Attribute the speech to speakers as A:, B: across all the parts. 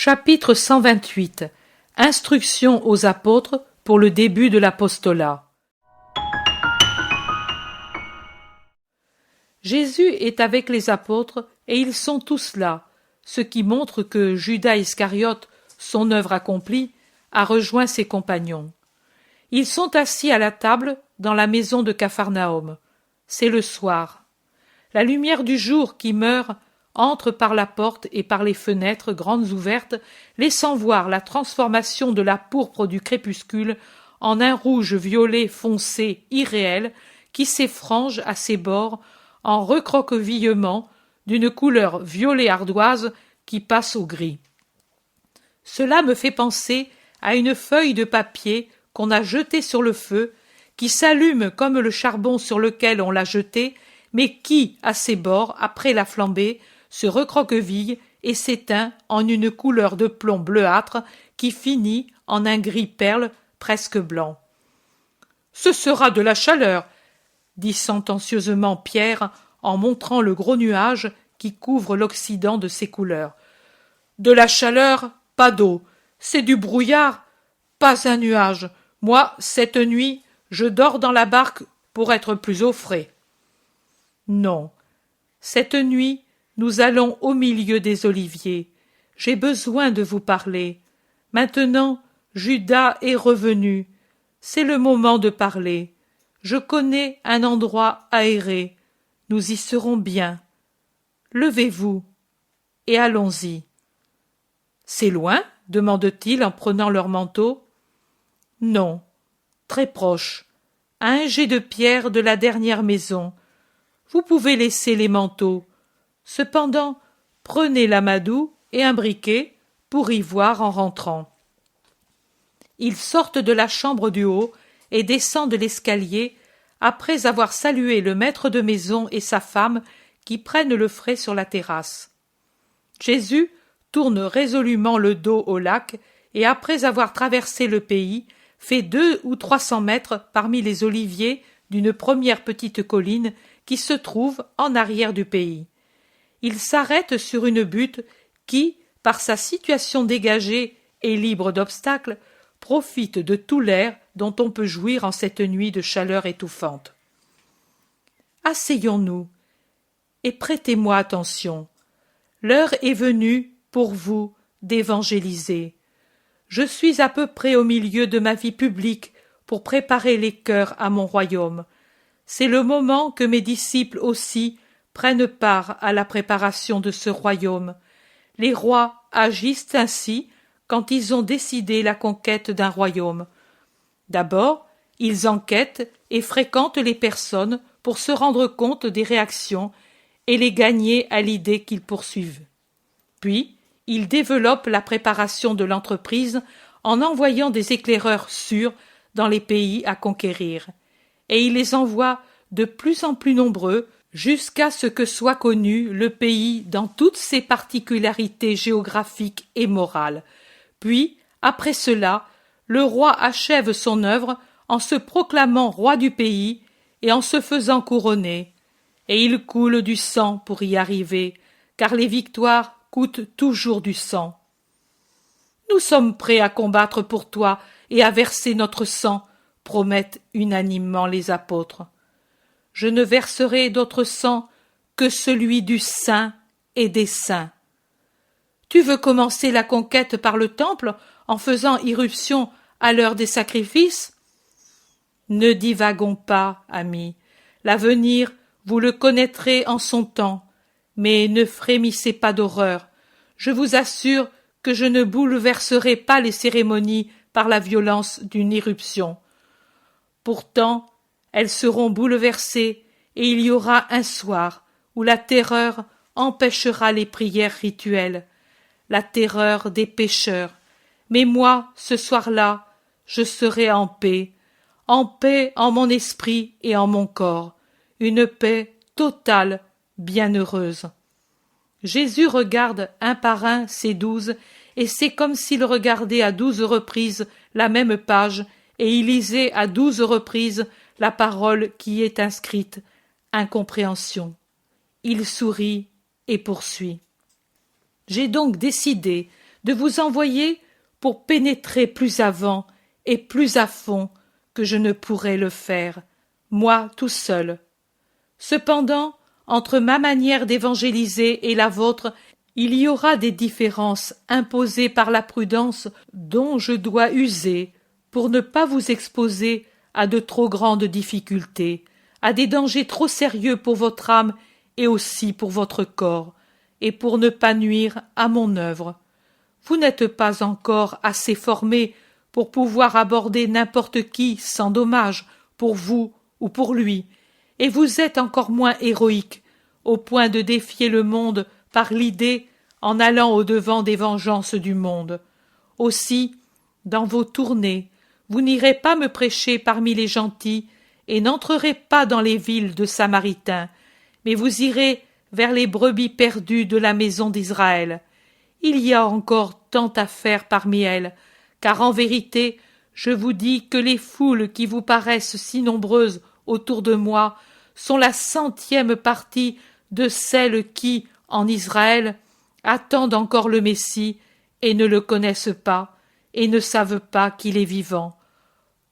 A: Chapitre 128. Instruction aux apôtres pour le début de l'apostolat. Jésus est avec les apôtres et ils sont tous là, ce qui montre que Judas Iscariote, son œuvre accomplie, a rejoint ses compagnons. Ils sont assis à la table dans la maison de Capharnaüm. C'est le soir. La lumière du jour qui meurt entre par la porte et par les fenêtres grandes ouvertes, laissant voir la transformation de la pourpre du crépuscule en un rouge violet foncé irréel qui s'effrange à ses bords en recroquevillement d'une couleur violet ardoise qui passe au gris. Cela me fait penser à une feuille de papier qu'on a jetée sur le feu, qui s'allume comme le charbon sur lequel on l'a jeté, mais qui, à ses bords, après la flambée, se recroqueville et s'éteint en une couleur de plomb bleuâtre qui finit en un gris perle presque blanc. « Ce sera de la chaleur !» dit sentencieusement Pierre en montrant le gros nuage qui couvre l'Occident de ses couleurs. « De la chaleur, pas d'eau. C'est du brouillard, pas un nuage. Moi, cette nuit, je dors dans la barque pour être plus au frais. » Non, cette nuit, nous allons au milieu des oliviers. J'ai besoin de vous parler. Maintenant, Judas est revenu. C'est le moment de parler. Je connais un endroit aéré. Nous y serons bien. Levez-vous et allons-y. C'est loin ? demande-t-il en prenant leur manteau. Non, très proche, à un jet de pierre de la dernière maison. Vous pouvez laisser les manteaux. Cependant, prenez l'amadou et un briquet pour y voir en rentrant. Ils sortent de la chambre du haut et descendent l'escalier après avoir salué le maître de maison et sa femme qui prennent le frais sur la terrasse. Jésus tourne résolument le dos au lac et après avoir traversé le pays, fait 200 ou 300 mètres parmi les oliviers d'une première petite colline qui se trouve en arrière du pays. Il s'arrête sur une butte qui, par sa situation dégagée et libre d'obstacles, profite de tout l'air dont on peut jouir en cette nuit de chaleur étouffante. Asseyons-nous et prêtez-moi attention. L'heure est venue pour vous d'évangéliser. Je suis à peu près au milieu de ma vie publique pour préparer les cœurs à mon royaume. C'est le moment que mes disciples aussi prennent part à la préparation de ce royaume. Les rois agissent ainsi quand ils ont décidé la conquête d'un royaume. D'abord, ils enquêtent et fréquentent les personnes pour se rendre compte des réactions et les gagner à l'idée qu'ils poursuivent. Puis, ils développent la préparation de l'entreprise en envoyant des éclaireurs sûrs dans les pays à conquérir. Et ils les envoient de plus en plus nombreux jusqu'à ce que soit connu le pays dans toutes ses particularités géographiques et morales. Puis, après cela, le roi achève son œuvre en se proclamant roi du pays et en se faisant couronner. Et il coule du sang pour y arriver, car les victoires coûtent toujours du sang. Nous sommes prêts à combattre pour toi et à verser notre sang, promettent unanimement les apôtres. Je ne verserai d'autre sang que celui du saint et des saints. Tu veux commencer la conquête par le temple en faisant irruption à l'heure des sacrifices? Ne divaguons pas, amis. L'avenir, vous le connaîtrez en son temps, mais ne frémissez pas d'horreur. Je vous assure que je ne bouleverserai pas les cérémonies par la violence d'une irruption. Pourtant, elles seront bouleversées et il y aura un soir où la terreur empêchera les prières rituelles, la terreur des pécheurs. Mais moi, ce soir-là, je serai en paix en mon esprit et en mon corps, une paix totale, bienheureuse. Jésus regarde un par un ces 12 et c'est comme s'il regardait à 12 reprises la même page et il lisait à 12 reprises la parole qui y est inscrite, incompréhension. Il sourit et poursuit. J'ai donc décidé de vous envoyer pour pénétrer plus avant et plus à fond que je ne pourrais le faire, moi tout seul. Cependant, entre ma manière d'évangéliser et la vôtre, il y aura des différences imposées par la prudence dont je dois user pour ne pas vous exposer à de trop grandes difficultés, à des dangers trop sérieux pour votre âme et aussi pour votre corps, et pour ne pas nuire à mon œuvre. Vous n'êtes pas encore assez formé pour pouvoir aborder n'importe qui sans dommage, pour vous ou pour lui, et vous êtes encore moins héroïque, au point de défier le monde par l'idée en allant au-devant des vengeances du monde. Aussi, dans vos tournées, vous n'irez pas me prêcher parmi les gentils et n'entrerez pas dans les villes de Samaritains, mais vous irez vers les brebis perdues de la maison d'Israël. Il y a encore tant à faire parmi elles, car en vérité, je vous dis que les foules qui vous paraissent si nombreuses autour de moi sont la 100e partie de celles qui, en Israël, attendent encore le Messie et ne le connaissent pas et ne savent pas qu'il est vivant.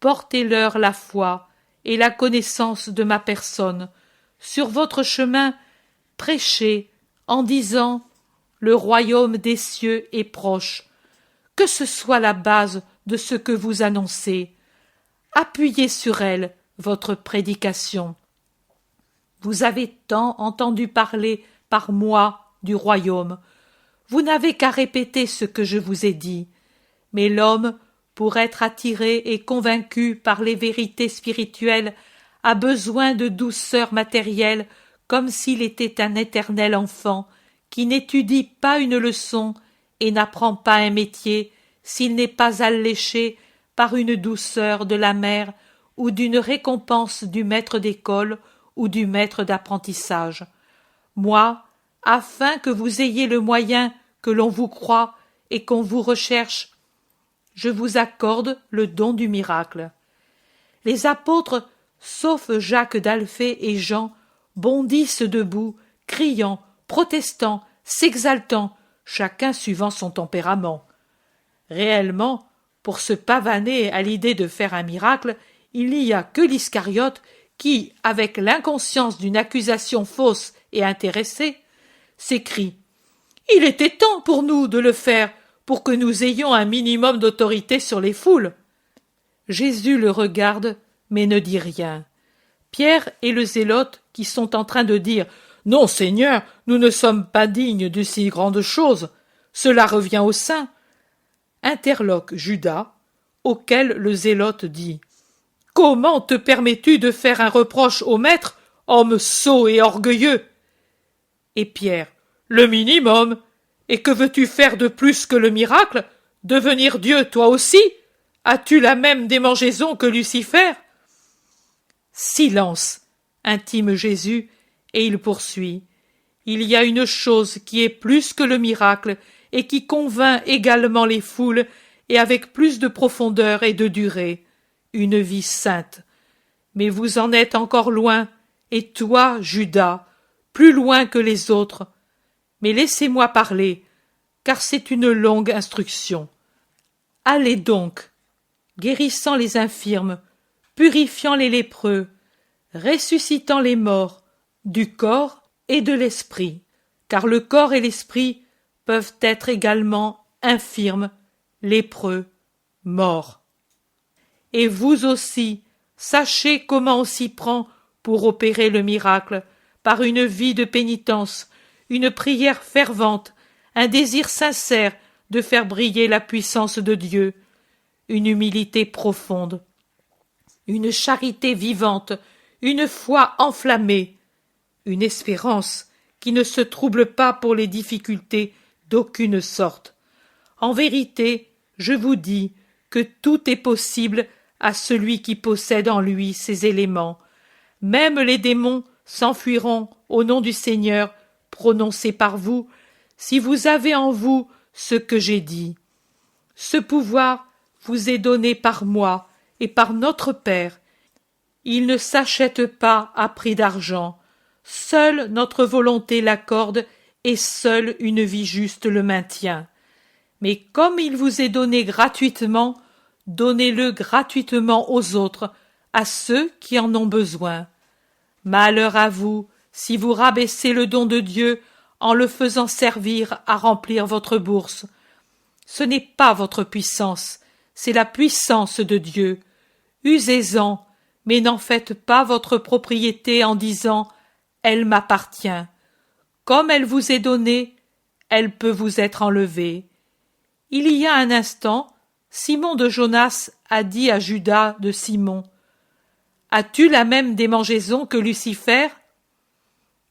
A: Portez-leur la foi et la connaissance de ma personne. Sur votre chemin, prêchez en disant « Le royaume des cieux est proche ». Que ce soit la base de ce que vous annoncez. Appuyez sur elle votre prédication. Vous avez tant entendu parler par moi du royaume. Vous n'avez qu'à répéter ce que je vous ai dit. Mais l'homme, pour être attiré et convaincu par les vérités spirituelles, a besoin de douceur matérielle comme s'il était un éternel enfant qui n'étudie pas une leçon et n'apprend pas un métier s'il n'est pas alléché par une douceur de la mère ou d'une récompense du maître d'école ou du maître d'apprentissage. Moi, afin que vous ayez le moyen que l'on vous croit et qu'on vous recherche, je vous accorde le don du miracle. Les apôtres, sauf Jacques d'Alphée et Jean, bondissent debout, criant, protestant, s'exaltant, chacun suivant son tempérament. Réellement, pour se pavaner à l'idée de faire un miracle, il n'y a que l'Iscariote qui, avec l'inconscience d'une accusation fausse et intéressée, s'écrie « Il était temps pour nous de le faire, pour que nous ayons un minimum d'autorité sur les foules. » Jésus le regarde, mais ne dit rien. Pierre et le zélote, qui sont en train de dire « Non, Seigneur, nous ne sommes pas dignes de si grandes choses. Cela revient aux saints. » interloque Judas, auquel le zélote dit « Comment te permets-tu de faire un reproche au maître, homme sot et orgueilleux ?» Et Pierre « Le minimum. Et que veux-tu faire de plus que le miracle? Devenir Dieu toi aussi? As-tu la même démangeaison que Lucifer? » Silence, intime Jésus, et il poursuit. Il y a une chose qui est plus que le miracle et qui convainc également les foules et avec plus de profondeur et de durée, une vie sainte. Mais vous en êtes encore loin, et toi, Judas, plus loin que les autres. Mais laissez-moi parler, car c'est une longue instruction. Allez donc, guérissant les infirmes, purifiant les lépreux, ressuscitant les morts, du corps et de l'esprit, car le corps et l'esprit peuvent être également infirmes, lépreux, morts. Et vous aussi, sachez comment on s'y prend pour opérer le miracle, par une vie de pénitence, une prière fervente, un désir sincère de faire briller la puissance de Dieu, une humilité profonde, une charité vivante, une foi enflammée, une espérance qui ne se trouble pas pour les difficultés d'aucune sorte. En vérité, je vous dis que tout est possible à celui qui possède en lui ces éléments. Même les démons s'enfuiront au nom du Seigneur prononcé par vous, si vous avez en vous ce que j'ai dit. Ce pouvoir vous est donné par moi et par notre Père. Il ne s'achète pas à prix d'argent. Seule notre volonté l'accorde et seule une vie juste le maintient. Mais comme il vous est donné gratuitement, donnez-le gratuitement aux autres, à ceux qui en ont besoin. Malheur à vous, si vous rabaissez le don de Dieu en le faisant servir à remplir votre bourse. Ce n'est pas votre puissance, c'est la puissance de Dieu. Usez-en, mais n'en faites pas votre propriété en disant « Elle m'appartient ». Comme elle vous est donnée, elle peut vous être enlevée. Il y a un instant, Simon de Jonas a dit à Judas de Simon « As-tu la même démangeaison que Lucifer ?»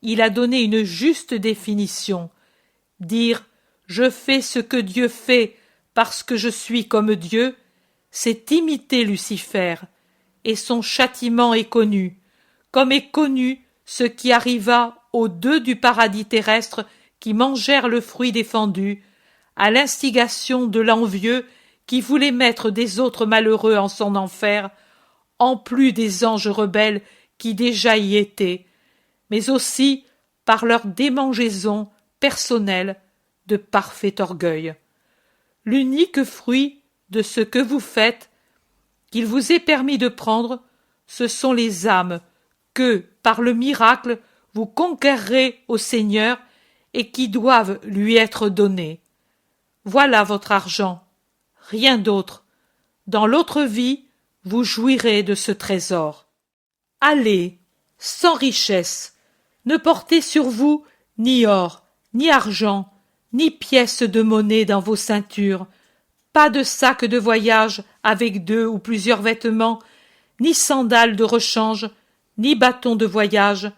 A: Il a donné une juste définition. Dire « Je fais ce que Dieu fait parce que je suis comme Dieu », c'est imiter Lucifer, et son châtiment est connu, comme est connu ce qui arriva aux deux du paradis terrestre qui mangèrent le fruit défendu, à l'instigation de l'envieux qui voulait mettre des autres malheureux en son enfer, en plus des anges rebelles qui déjà y étaient, mais aussi par leur démangeaison personnelle de parfait orgueil. L'unique fruit de ce que vous faites, qu'il vous est permis de prendre, ce sont les âmes que, par le miracle, vous conquérerez au Seigneur et qui doivent lui être données. Voilà votre argent, rien d'autre. Dans l'autre vie, vous jouirez de ce trésor. Allez, sans richesse, ne portez sur vous ni or, ni argent, ni pièces de monnaie dans vos ceintures, pas de sac de voyage avec 2 ou plusieurs vêtements, ni sandales de rechange, ni bâton de voyage,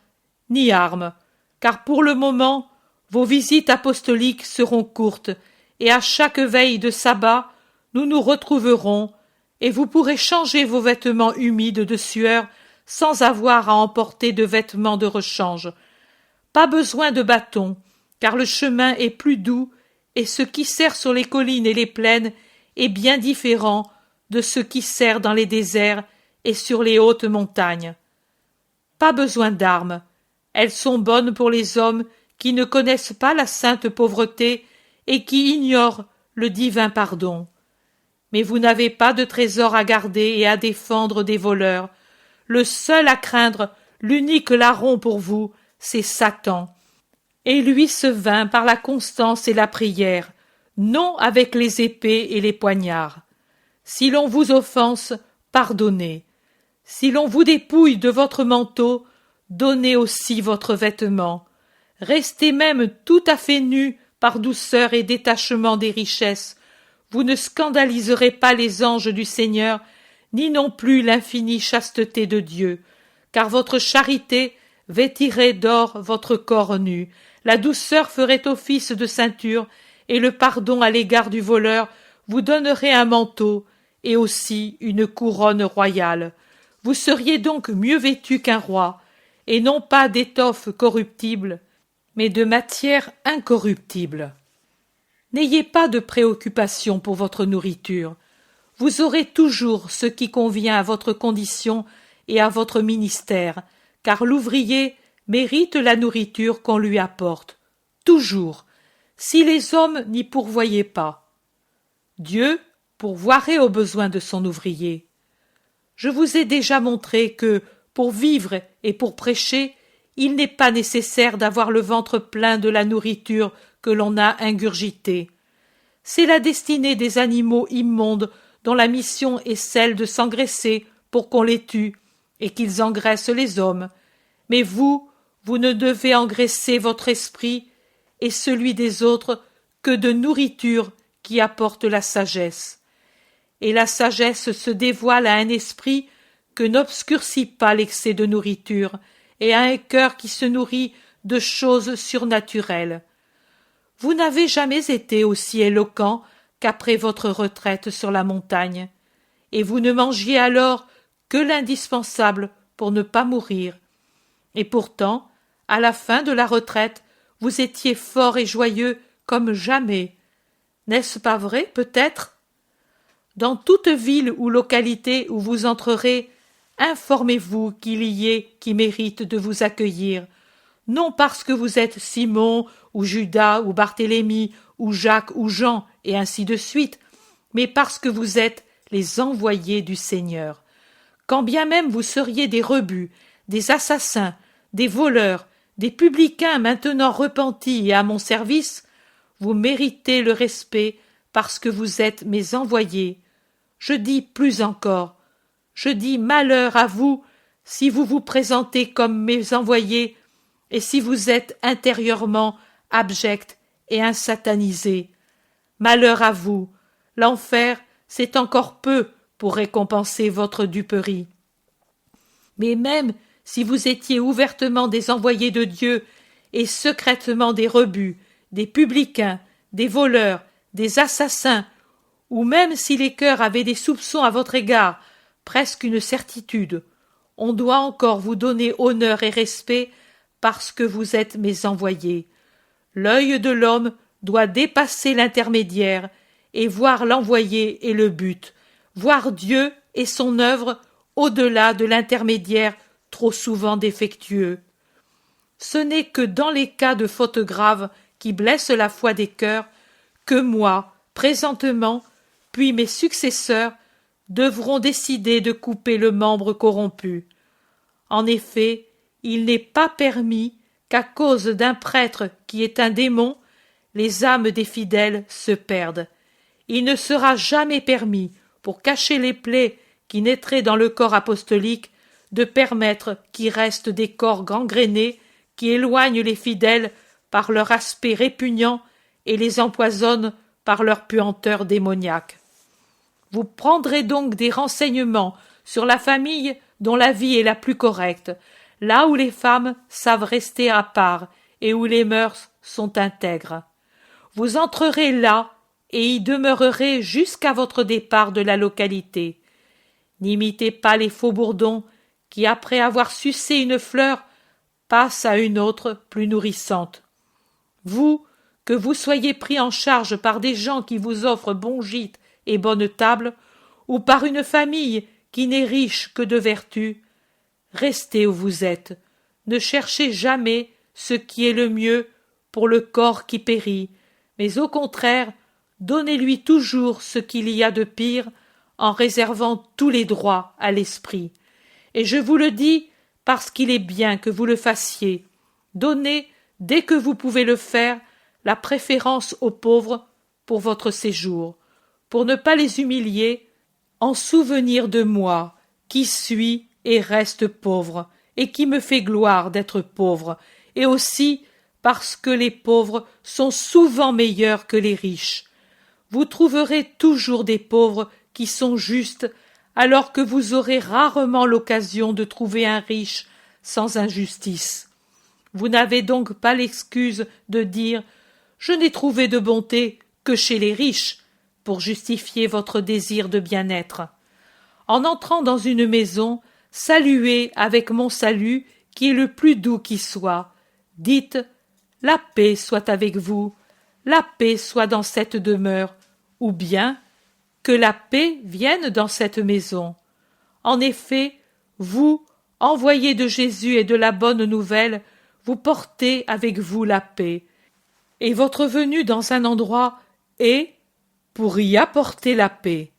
A: ni armes, car pour le moment, vos visites apostoliques seront courtes, et à chaque veille de sabbat, nous nous retrouverons, et vous pourrez changer vos vêtements humides de sueur sans avoir à emporter de vêtements de rechange. Pas besoin de bâton, car le chemin est plus doux, et ce qui sert sur les collines et les plaines est bien différent de ce qui sert dans les déserts et sur les hautes montagnes. Pas besoin d'armes, elles sont bonnes pour les hommes qui ne connaissent pas la sainte pauvreté et qui ignorent le divin pardon. Mais vous n'avez pas de trésor à garder et à défendre des voleurs. Le seul à craindre, l'unique larron pour vous, c'est Satan. Et lui se vainc par la constance et la prière, non avec les épées et les poignards. Si l'on vous offense, pardonnez. Si l'on vous dépouille de votre manteau, donnez aussi votre vêtement. Restez même tout à fait nus par douceur et détachement des richesses. Vous ne scandaliserez pas les anges du Seigneur, ni non plus l'infinie chasteté de Dieu, car votre charité vêtirait d'or votre corps nu, la douceur ferait office de ceinture, et le pardon à l'égard du voleur vous donnerait un manteau et aussi une couronne royale. Vous seriez donc mieux vêtu qu'un roi, et non pas d'étoffe corruptible, mais de matière incorruptible. N'ayez pas de préoccupation pour votre nourriture. Vous aurez toujours ce qui convient à votre condition et à votre ministère, car l'ouvrier mérite la nourriture qu'on lui apporte, toujours, si les hommes n'y pourvoyaient pas. Dieu pourvoirait aux besoins de son ouvrier. Je vous ai déjà montré que, pour vivre et pour prêcher, il n'est pas nécessaire d'avoir le ventre plein de la nourriture que l'on a ingurgitée. C'est la destinée des animaux immondes dont la mission est celle de s'engraisser pour qu'on les tue et qu'ils engraissent les hommes. Mais vous ne devez engraisser votre esprit et celui des autres que de nourriture qui apporte la sagesse. Et la sagesse se dévoile à un esprit que n'obscurcit pas l'excès de nourriture et à un cœur qui se nourrit de choses surnaturelles. Vous n'avez jamais été aussi éloquent qu'après votre retraite sur la montagne, et vous ne mangiez alors que l'indispensable pour ne pas mourir. Et pourtant, à la fin de la retraite, vous étiez fort et joyeux comme jamais. N'est-ce pas vrai, peut-être? Dans toute ville ou localité où vous entrerez, informez-vous qu'il y ait qui mérite de vous accueillir. non parce que vous êtes Simon, ou Judas, ou Barthélemy, ou Jacques, ou Jean, et ainsi de suite, mais parce que vous êtes les envoyés du Seigneur. Quand bien même vous seriez des rebuts, des assassins, des voleurs, des publicains maintenant repentis et à mon service, vous méritez le respect parce que vous êtes mes envoyés. Je dis plus encore, je dis malheur à vous si vous vous présentez comme mes envoyés et si vous êtes intérieurement abjects et insatanisés. Malheur à vous, l'enfer, c'est encore peu pour récompenser votre duperie. Mais même si vous étiez ouvertement des envoyés de Dieu et secrètement des rebuts, des publicains, des voleurs, des assassins, ou même si les cœurs avaient des soupçons à votre égard, presque une certitude, on doit encore vous donner honneur et respect parce que vous êtes mes envoyés. L'œil de l'homme doit dépasser l'intermédiaire et voir l'envoyé et le but, voir Dieu et son œuvre au-delà de l'intermédiaire trop souvent défectueux. Ce n'est que dans les cas de fautes graves qui blessent la foi des cœurs que moi, présentement, puis mes successeurs, devront décider de couper le membre corrompu. En effet, il n'est pas permis qu'à cause d'un prêtre qui est un démon, les âmes des fidèles se perdent. Il ne sera jamais permis, pour cacher les plaies qui naîtraient dans le corps apostolique, de permettre qu'il reste des corps gangrénés qui éloignent les fidèles par leur aspect répugnant et les empoisonnent par leur puanteur démoniaque. Vous prendrez donc des renseignements sur la famille dont la vie est la plus correcte, là où les femmes savent rester à part et où les mœurs sont intègres. Vous entrerez là et y demeurerez jusqu'à votre départ de la localité. N'imitez pas les faux-bourdons qui, après avoir sucé une fleur, passent à une autre plus nourrissante. Vous, que vous soyez pris en charge par des gens qui vous offrent bon gîte et bonne table, ou par une famille qui n'est riche que de vertu, restez où vous êtes. Ne cherchez jamais ce qui est le mieux pour le corps qui périt, mais au contraire, donnez-lui toujours ce qu'il y a de pire en réservant tous les droits à l'esprit. Et je vous le dis parce qu'il est bien que vous le fassiez. Donnez, dès que vous pouvez le faire, la préférence aux pauvres pour votre séjour, pour ne pas les humilier, en souvenir de moi, qui suis et reste pauvre, et qui me fait gloire d'être pauvre, et aussi parce que les pauvres sont souvent meilleurs que les riches. Vous trouverez toujours des pauvres qui sont justes, alors que vous aurez rarement l'occasion de trouver un riche sans injustice. Vous n'avez donc pas l'excuse de dire « Je n'ai trouvé de bonté que chez les riches » pour justifier votre désir de bien-être. En entrant dans une maison, saluez avec mon salut qui est le plus doux qui soit. Dites « La paix soit avec vous, la paix soit dans cette demeure » ou bien « Que la paix vienne dans cette maison ». En effet, vous, envoyés de Jésus et de la bonne nouvelle, vous portez avec vous la paix. Et votre venue dans un endroit est pour y apporter la paix.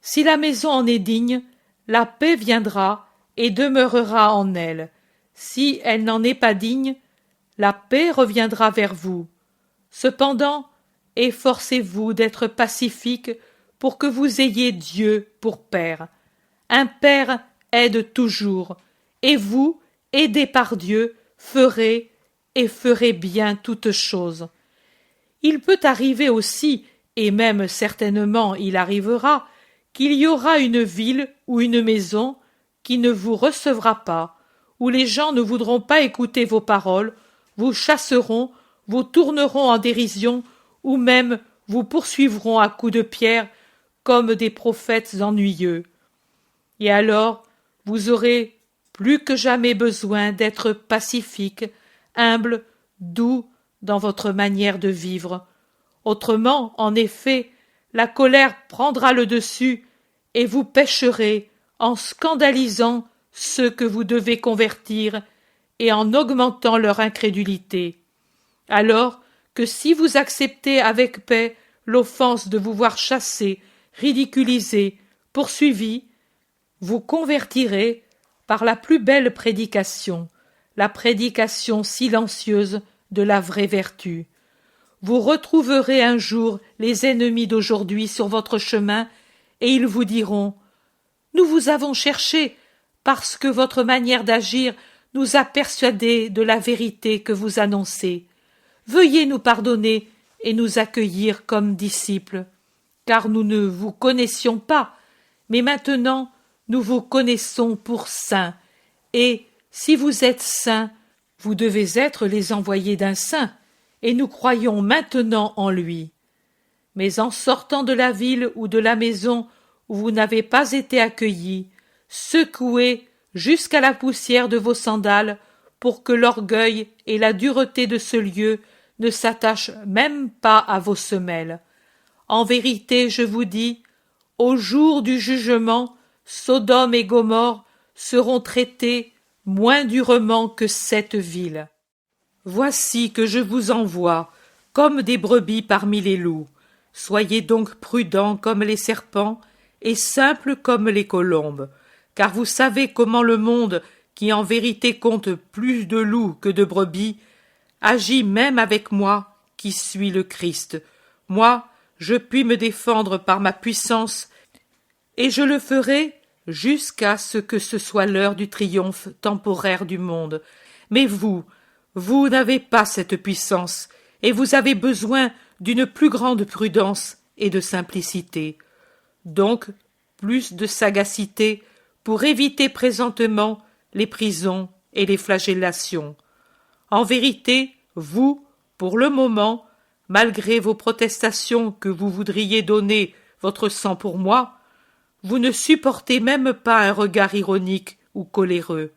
A: Si la maison en est digne, la paix viendra et demeurera en elle. Si elle n'en est pas digne, la paix reviendra vers vous. Cependant, efforcez-vous d'être pacifique pour que vous ayez Dieu pour Père. Un Père aide toujours, et vous, aidés par Dieu, ferez bien toutes choses. Il peut arriver aussi, et même certainement il arrivera, qu'il y aura une ville ou une maison qui ne vous recevra pas, où les gens ne voudront pas écouter vos paroles, vous chasseront, vous tourneront en dérision, ou même vous poursuivront à coups de pierre comme des prophètes ennuyeux. Et alors, vous aurez plus que jamais besoin d'être pacifique, humble, doux dans votre manière de vivre. Autrement, en effet, la colère prendra le dessus et vous pécherez en scandalisant ceux que vous devez convertir et en augmentant leur incrédulité. Alors que si vous acceptez avec paix l'offense de vous voir chassé, ridiculisé, poursuivi, vous convertirez par la plus belle prédication, la prédication silencieuse de la vraie vertu. Vous retrouverez un jour les ennemis d'aujourd'hui sur votre chemin, et ils vous diront « Nous vous avons cherché, parce que votre manière d'agir nous a persuadés de la vérité que vous annoncez. Veuillez nous pardonner et nous accueillir comme disciples, car nous ne vous connaissions pas, mais maintenant nous vous connaissons pour saints, et si vous êtes saints, vous devez être les envoyés d'un saint, et nous croyons maintenant en lui. Mais en sortant de la ville ou de la maison où vous n'avez pas été accueillis, secouez jusqu'à la poussière de vos sandales pour que l'orgueil et la dureté de ce lieu ne s'attachent même pas à vos semelles. En vérité, je vous dis, au jour du jugement, Sodome et Gomorrhe seront traités moins durement que cette ville. Voici que je vous envoie comme des brebis parmi les loups. Soyez donc prudents comme les serpents et simples comme les colombes, car vous savez comment le monde, qui en vérité compte plus de loups que de brebis, agit même avec moi, qui suis le Christ. Moi, je puis me défendre par ma puissance, et je le ferai jusqu'à ce que ce soit l'heure du triomphe temporaire du monde. Mais vous n'avez pas cette puissance, et vous avez besoin d'une plus grande prudence et de simplicité. Donc, plus de sagacité pour éviter présentement les prisons et les flagellations. En vérité, vous, pour le moment, malgré vos protestations que vous voudriez donner votre sang pour moi, vous ne supportez même pas un regard ironique ou coléreux.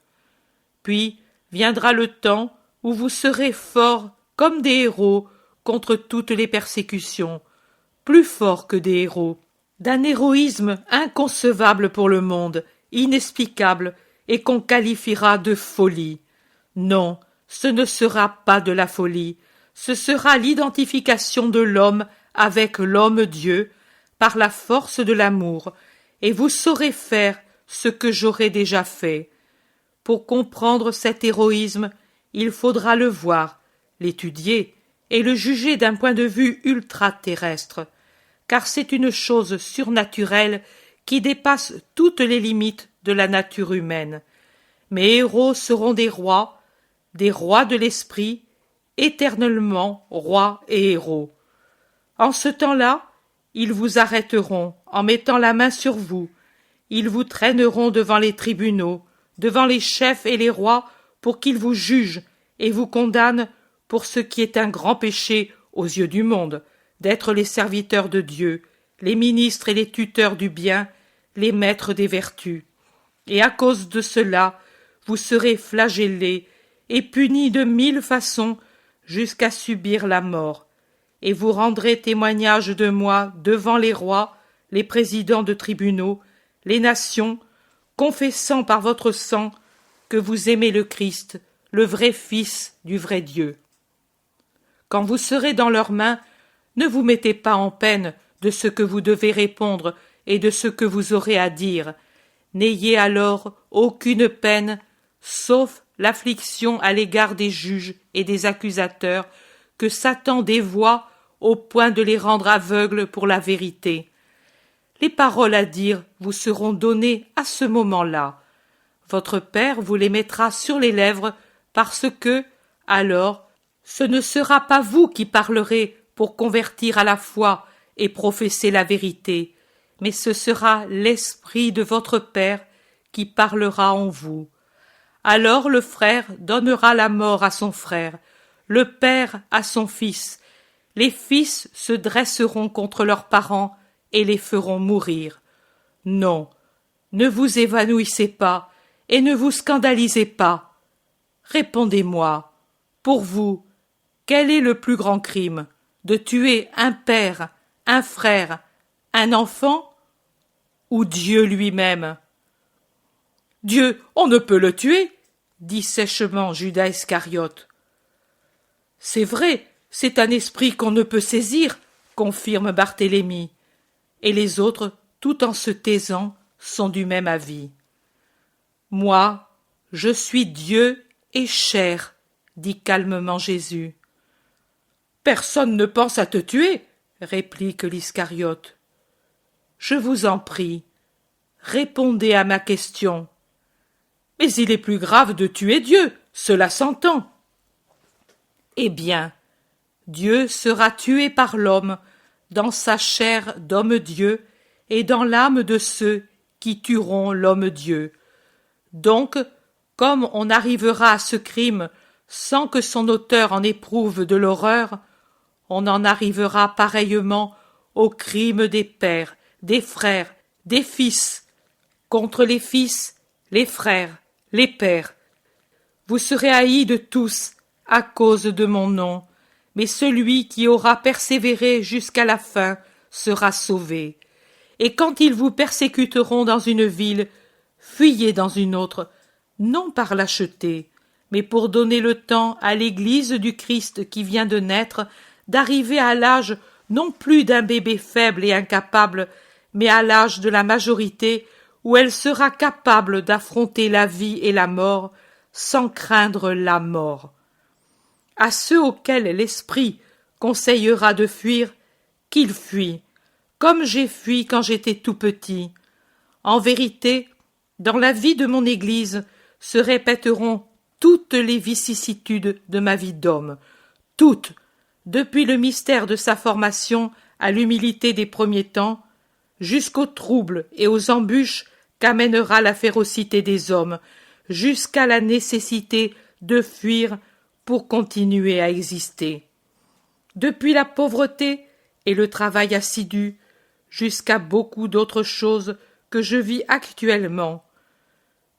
A: Puis viendra le temps où vous serez forts comme des héros contre toutes les persécutions, plus forts que des héros, d'un héroïsme inconcevable pour le monde, inexplicable, et qu'on qualifiera de folie. Non, ce ne sera pas de la folie, ce sera l'identification de l'homme avec l'homme-dieu par la force de l'amour, et vous saurez faire ce que j'aurai déjà fait. Pour comprendre cet héroïsme, il faudra le voir, l'étudier et le juger d'un point de vue ultra-terrestre, car c'est une chose surnaturelle qui dépasse toutes les limites de la nature humaine. Mes héros seront des rois de l'esprit, éternellement rois et héros. En ce temps-là, ils vous arrêteront en mettant la main sur vous, ils vous traîneront devant les tribunaux, devant les chefs et les rois, pour qu'ils vous jugent et vous condamnent pour ce qui est un grand péché aux yeux du monde, d'être les serviteurs de Dieu, les ministres et les tuteurs du bien, les maîtres des vertus. Et à cause de cela, vous serez flagellés et punis de 1000 façons jusqu'à subir la mort. Et vous rendrez témoignage de moi devant les rois, les présidents de tribunaux, les nations, confessant par votre sang que vous aimez le Christ, le vrai Fils du vrai Dieu. Quand vous serez dans leurs mains, ne vous mettez pas en peine de ce que vous devez répondre et de ce que vous aurez à dire. N'ayez alors aucune peine, sauf l'affliction à l'égard des juges et des accusateurs que Satan dévoie au point de les rendre aveugles pour la vérité. Les paroles à dire vous seront données à ce moment-là. Votre Père vous les mettra sur les lèvres parce que, alors, ce ne sera pas vous qui parlerez pour convertir à la foi et professer la vérité, mais ce sera l'Esprit de votre Père qui parlera en vous. Alors le frère donnera la mort à son frère, le père à son fils. Les fils se dresseront contre leurs parents et les feront mourir. Non, ne vous évanouissez pas et ne vous scandalisez pas. Répondez-moi, pour vous, quel est le plus grand crime, de tuer un père, un frère, un enfant, ou Dieu lui-même? Dieu, on ne peut le tuer, dit sèchement Judas Iscariote. C'est vrai, c'est un esprit qu'on ne peut saisir, confirme Barthélemy. Et les autres, tout en se taisant, sont du même avis. Moi, je suis Dieu et chair, dit calmement Jésus. Personne ne pense à te tuer, réplique l'Iscariote. Je vous en prie, répondez à ma question. Mais il est plus grave de tuer Dieu, cela s'entend. Eh bien, Dieu sera tué par l'homme, dans sa chair d'homme-dieu et dans l'âme de ceux qui tueront l'homme-dieu. Donc, comme on arrivera à ce crime sans que son auteur en éprouve de l'horreur, on en arrivera pareillement au crime des pères, des frères, des fils, contre les fils, les frères, les pères. Vous serez haïs de tous à cause de mon nom, mais celui qui aura persévéré jusqu'à la fin sera sauvé. Et quand ils vous persécuteront dans une ville, fuyez dans une autre, non par lâcheté, mais pour donner le temps à l'Église du Christ qui vient de naître d'arriver à l'âge non plus d'un bébé faible et incapable, mais à l'âge de la majorité où elle sera capable d'affronter la vie et la mort sans craindre la mort. À ceux auxquels l'Esprit conseillera de fuir, qu'ils fuient, comme j'ai fui quand j'étais tout petit. En vérité, dans la vie de mon Église se répéteront toutes les vicissitudes de ma vie d'homme, toutes, depuis le mystère de sa formation à l'humilité des premiers temps, jusqu'aux troubles et aux embûches qu'amènera la férocité des hommes, jusqu'à la nécessité de fuir pour continuer à exister. Depuis la pauvreté et le travail assidu, jusqu'à beaucoup d'autres choses que je vis actuellement,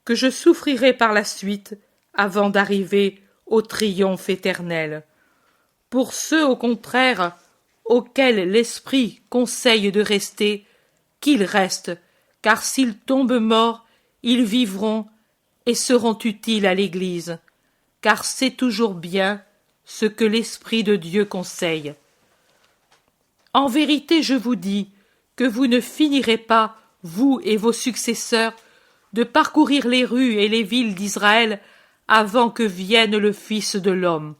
A: que je souffrirai par la suite avant d'arriver au triomphe éternel. Pour ceux, au contraire, auxquels l'Esprit conseille de rester, qu'ils restent, car s'ils tombent morts, ils vivront et seront utiles à l'Église, car c'est toujours bien ce que l'Esprit de Dieu conseille. En vérité, je vous dis que vous ne finirez pas, vous et vos successeurs, de parcourir les rues et les villes d'Israël avant que vienne le Fils de l'homme.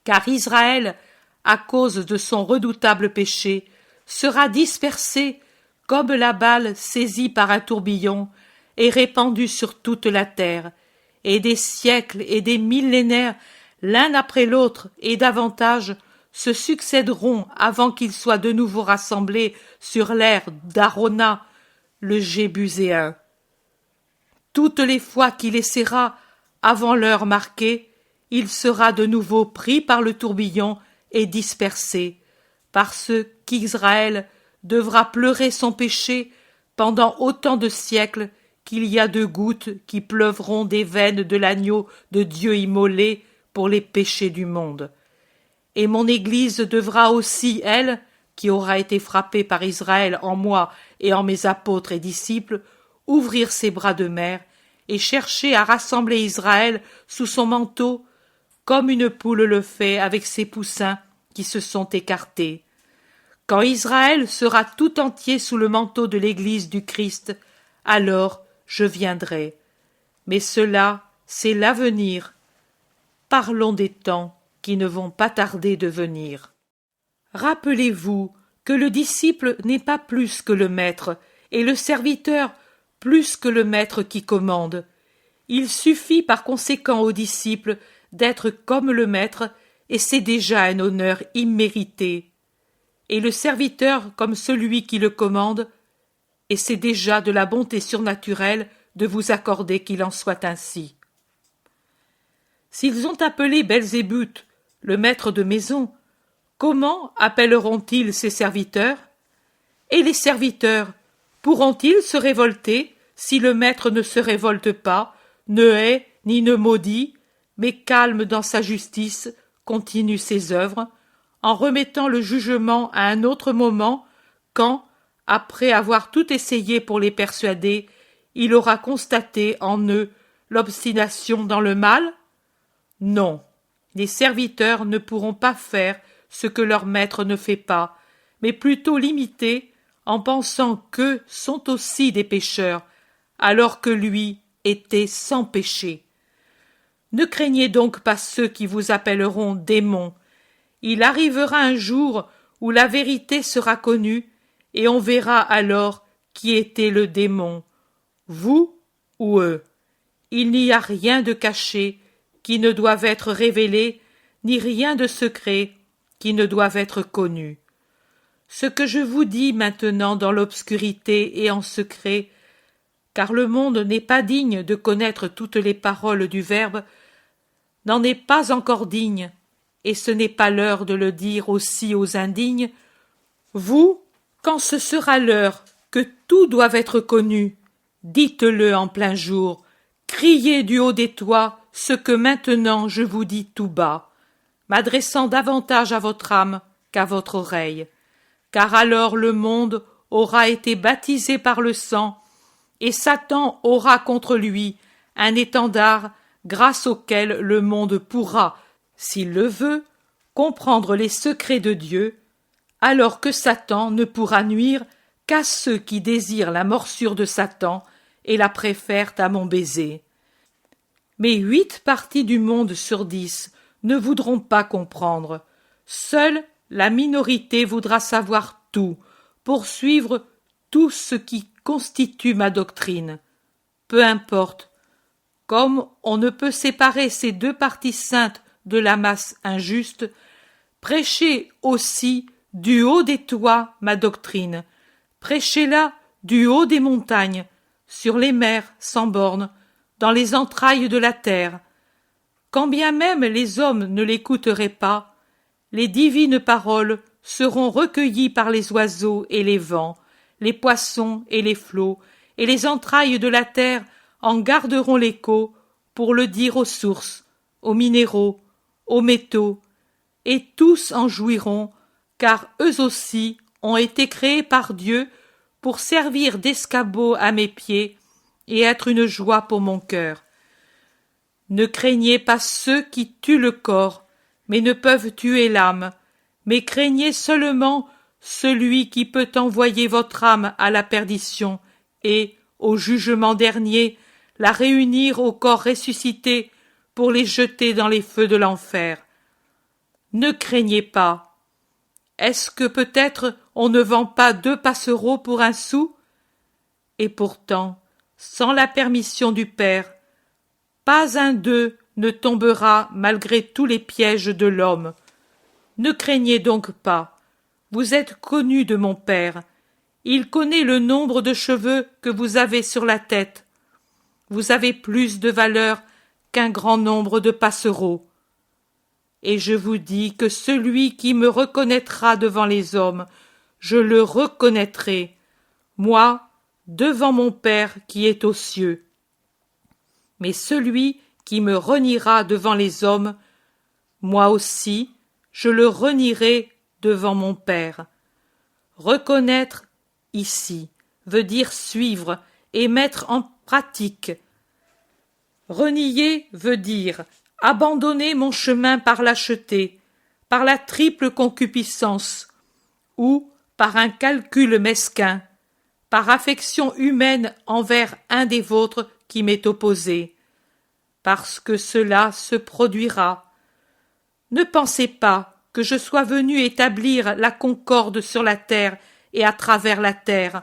A: Car Israël, à cause de son redoutable péché, sera dispersé comme la balle saisie par un tourbillon et répandue sur toute la terre, et des siècles et des millénaires, l'un après l'autre et davantage, se succéderont avant qu'ils soient de nouveau rassemblés sur l'aire d'Arona, le Jébuséen. Toutes les fois qu'il essaiera, avant l'heure marquée, il sera de nouveau pris par le tourbillon et dispersé, parce qu'Israël devra pleurer son péché pendant autant de siècles qu'il y a de gouttes qui pleuvront des veines de l'agneau de Dieu immolé pour les péchés du monde. Et mon Église devra aussi, elle, qui aura été frappée par Israël en moi et en mes apôtres et disciples, ouvrir ses bras de mer et chercher à rassembler Israël sous son manteau, comme une poule le fait avec ses poussins qui se sont écartés. Quand Israël sera tout entier sous le manteau de l'Église du Christ, alors je viendrai. Mais cela, c'est l'avenir. Parlons des temps qui ne vont pas tarder de venir. Rappelez-vous que le disciple n'est pas plus que le maître, et le serviteur plus que le maître qui commande. Il suffit par conséquent au disciple d'être comme le maître, et c'est déjà un honneur immérité. Et le serviteur comme celui qui le commande, et c'est déjà de la bonté surnaturelle de vous accorder qu'il en soit ainsi. S'ils ont appelé Belzébuth, le maître de maison, comment appelleront-ils ses serviteurs? Et les serviteurs, pourront-ils se révolter si le maître ne se révolte pas, ne hait ni ne maudit, mais calme dans sa justice, continue ses œuvres, en remettant le jugement à un autre moment, quand, après avoir tout essayé pour les persuader, il aura constaté en eux l'obstination dans le mal? Non, les serviteurs ne pourront pas faire ce que leur maître ne fait pas, mais plutôt l'imiter en pensant qu'eux sont aussi des pécheurs, alors que lui était sans péché. Ne craignez donc pas ceux qui vous appelleront démons. Il arrivera un jour où la vérité sera connue, et on verra alors qui était le démon, vous ou eux. Il n'y a rien de caché qui ne doive être révélé, ni rien de secret qui ne doive être connu. Ce que je vous dis maintenant dans l'obscurité et en secret, car le monde n'est pas digne de connaître toutes les paroles du Verbe, n'en est pas encore digne, et ce n'est pas l'heure de le dire aussi aux indignes. Vous, quand ce sera l'heure que tout doit être connu, dites-le en plein jour, criez du haut des toits ce que maintenant je vous dis tout bas, m'adressant davantage à votre âme qu'à votre oreille, car alors le monde aura été baptisé par le sang, et Satan aura contre lui un étendard grâce auquel le monde pourra, s'il le veut, comprendre les secrets de Dieu, alors que Satan ne pourra nuire qu'à ceux qui désirent la morsure de Satan et la préfèrent à mon baiser. Mais 8 parties du monde sur 10 ne voudront pas comprendre. Seule la minorité voudra savoir tout, poursuivre tout ce qui constitue ma doctrine. Peu importe. Comme on ne peut séparer ces 2 parties saintes de la masse injuste, prêchez aussi du haut des toits ma doctrine, prêchez-la du haut des montagnes, sur les mers sans bornes, dans les entrailles de la terre. Quand bien même les hommes ne l'écouteraient pas, les divines paroles seront recueillies par les oiseaux et les vents, les poissons et les flots, et les entrailles de la terre en garderont l'écho pour le dire aux sources, aux minéraux, aux métaux, et tous en jouiront, car eux aussi ont été créés par Dieu pour servir d'escabeau à mes pieds et être une joie pour mon cœur. Ne craignez pas ceux qui tuent le corps, mais ne peuvent tuer l'âme, mais craignez seulement celui qui peut envoyer votre âme à la perdition et, au jugement dernier, la réunir au corps ressuscité pour les jeter dans les feux de l'enfer. Ne craignez pas. Est-ce que peut-être on ne vend pas 2 passereaux pour 1 sou? Et pourtant, sans la permission du Père, pas un d'eux ne tombera malgré tous les pièges de l'homme. Ne craignez donc pas. Vous êtes connus de mon Père. Il connaît le nombre de cheveux que vous avez sur la tête. Vous avez plus de valeur qu'un grand nombre de passereaux. Et je vous dis que celui qui me reconnaîtra devant les hommes, je le reconnaîtrai, moi, devant mon Père qui est aux cieux. Mais celui qui me reniera devant les hommes, moi aussi, je le renierai devant mon Père. Reconnaître, ici, veut dire suivre et mettre en pratique. Renier veut dire abandonner mon chemin par lâcheté, par la triple concupiscence, ou par un calcul mesquin, par affection humaine envers un des vôtres qui m'est opposé, parce que cela se produira. Ne pensez pas que je sois venu établir la concorde sur la terre et à travers la terre.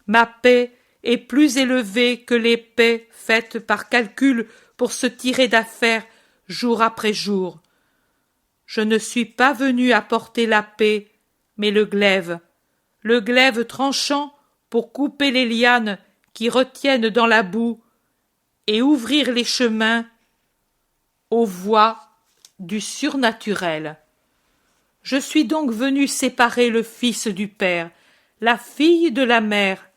A: Ma paix est plus élevée que les paix faites par calcul pour se tirer d'affaire jour après jour. Je ne suis pas venu apporter la paix, mais le glaive tranchant pour couper les lianes qui retiennent dans la boue et ouvrir les chemins aux voies du surnaturel. Je suis donc venu séparer le fils du père, la fille de la mère,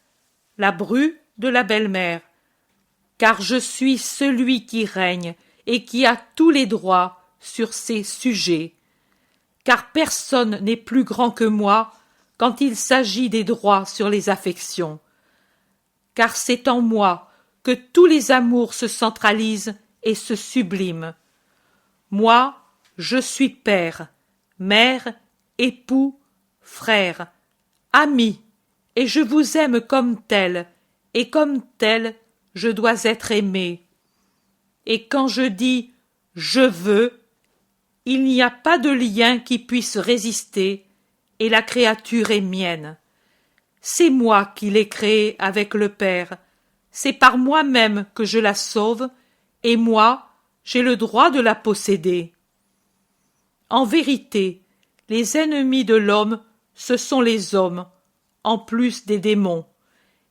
A: la bru de la belle-mère, car je suis celui qui règne et qui a tous les droits sur ces sujets, car personne n'est plus grand que moi quand il s'agit des droits sur les affections, car c'est en moi que tous les amours se centralisent et se subliment. Moi, je suis père, mère, époux, frère, ami, et je vous aime comme tel, et comme tel, je dois être aimé. Et quand je dis « je veux », il n'y a pas de lien qui puisse résister, et la créature est mienne. C'est moi qui l'ai créée avec le Père, c'est par moi-même que je la sauve, et moi, j'ai le droit de la posséder. En vérité, les ennemis de l'homme, ce sont les hommes, en plus des démons,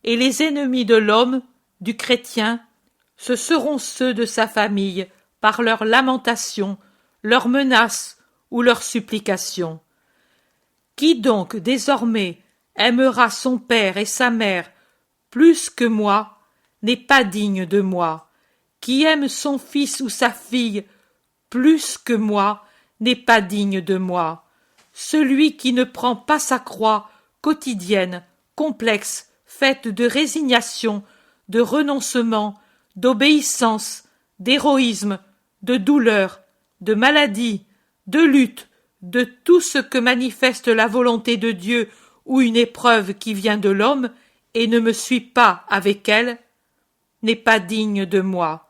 A: et les ennemis de l'homme, du chrétien, ce seront ceux de sa famille, par leurs lamentations, leurs menaces ou leurs supplications. Qui donc désormais aimera son père et sa mère plus que moi n'est pas digne de moi. Qui aime son fils ou sa fille plus que moi n'est pas digne de moi. Celui qui ne prend pas sa croix quotidienne, complexe, faite de résignation, de renoncement, d'obéissance, d'héroïsme, de douleur, de maladie, de lutte, de tout ce que manifeste la volonté de Dieu ou une épreuve qui vient de l'homme et ne me suit pas avec elle, n'est pas digne de moi.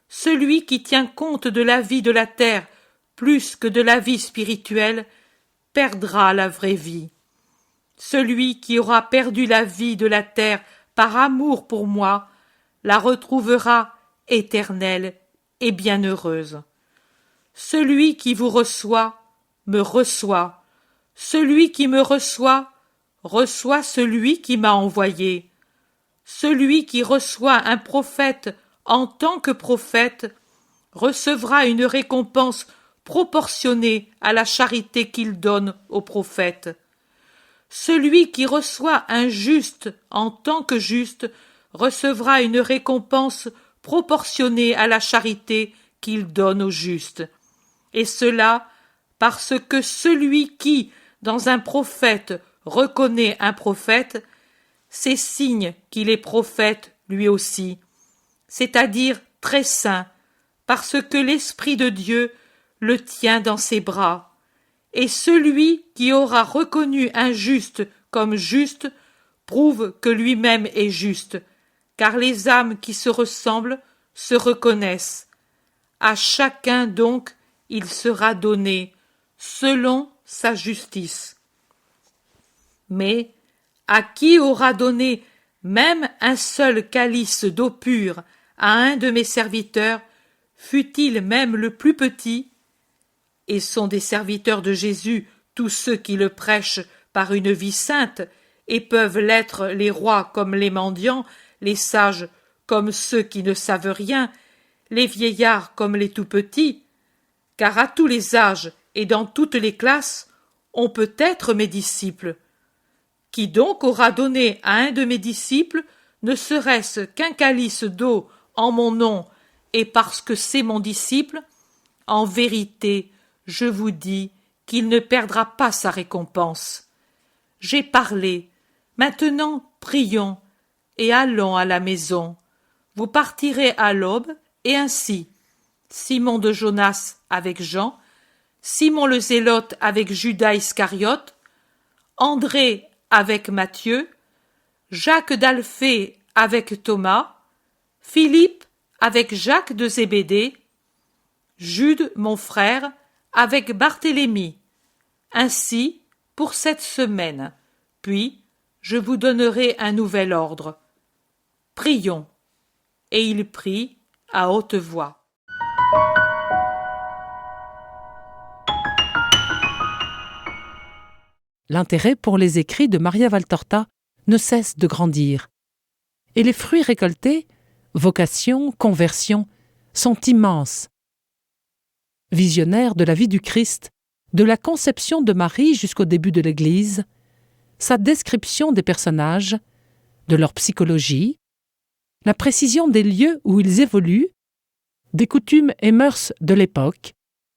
A: Celui qui tient compte de la vie de la terre plus que de la vie spirituelle perdra la vraie vie. Celui qui aura perdu la vie de la terre par amour pour moi la retrouvera éternelle et bienheureuse. Celui qui vous reçoit me reçoit. Celui qui me reçoit reçoit celui qui m'a envoyé. Celui qui reçoit un prophète en tant que prophète recevra une récompense proportionnée à la charité qu'il donne au prophète. Celui qui reçoit un juste en tant que juste recevra une récompense proportionnée à la charité qu'il donne au juste. Et cela parce que celui qui, dans un prophète, reconnaît un prophète, c'est signe qu'il est prophète lui aussi, c'est-à-dire très saint, parce que l'Esprit de Dieu le tient dans ses bras. Et celui qui aura reconnu un juste comme juste prouve que lui-même est juste, car les âmes qui se ressemblent se reconnaissent. À chacun donc il sera donné selon sa justice. Mais à qui aura donné même un seul calice d'eau pure à un de mes serviteurs, fût-il même le plus petit, et sont des serviteurs de Jésus tous ceux qui le prêchent par une vie sainte, et peuvent l'être les rois comme les mendiants, les sages comme ceux qui ne savent rien, les vieillards comme les tout-petits, car à tous les âges et dans toutes les classes, on peut être mes disciples. Qui donc aura donné à un de mes disciples ne serait-ce qu'un calice d'eau en mon nom, et parce que c'est mon disciple, en vérité, je vous dis qu'il ne perdra pas sa récompense. J'ai parlé, maintenant prions, et allons à la maison. Vous partirez à l'aube, et ainsi, Simon de Jonas avec Jean, Simon le Zélote avec Judas Iscariote, André avec Matthieu, Jacques d'Alphée avec Thomas, Philippe avec Jacques de Zébédée, Jude mon frère avec Barthélemy. Ainsi pour cette semaine, puis je vous donnerai un nouvel ordre. Prions. Et il prie à haute voix.
B: L'intérêt pour les écrits de Maria Valtorta ne cesse de grandir. Et les fruits récoltés, vocation, conversion, sont immenses. Visionnaire de la vie du Christ, de la conception de Marie jusqu'au début de l'Église, sa description des personnages, de leur psychologie, la précision des lieux où ils évoluent, des coutumes et mœurs de l'époque,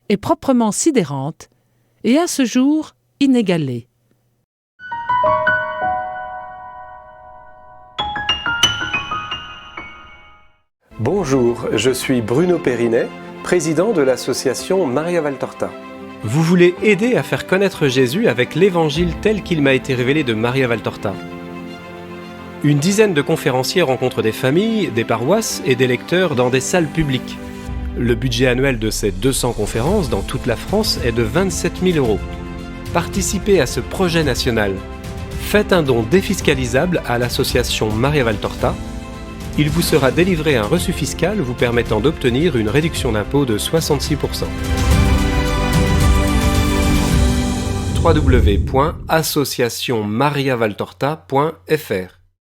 B: est proprement sidérante et à ce jour inégalée.
C: Bonjour, je suis Bruno Périnet, président de l'association Maria Valtorta.
D: Vous voulez aider à faire connaître Jésus avec l'évangile tel qu'il m'a été révélé de Maria Valtorta. Une dizaine de conférenciers rencontrent des familles, des paroisses et des lecteurs dans des salles publiques. Le budget annuel de ces 200 conférences dans toute la France est de 27 000 €. Participez à ce projet national. Faites un don défiscalisable à l'association Maria Valtorta. Il vous sera délivré un reçu fiscal vous permettant d'obtenir une réduction d'impôt de 66%. www.associationmariavaltorta.fr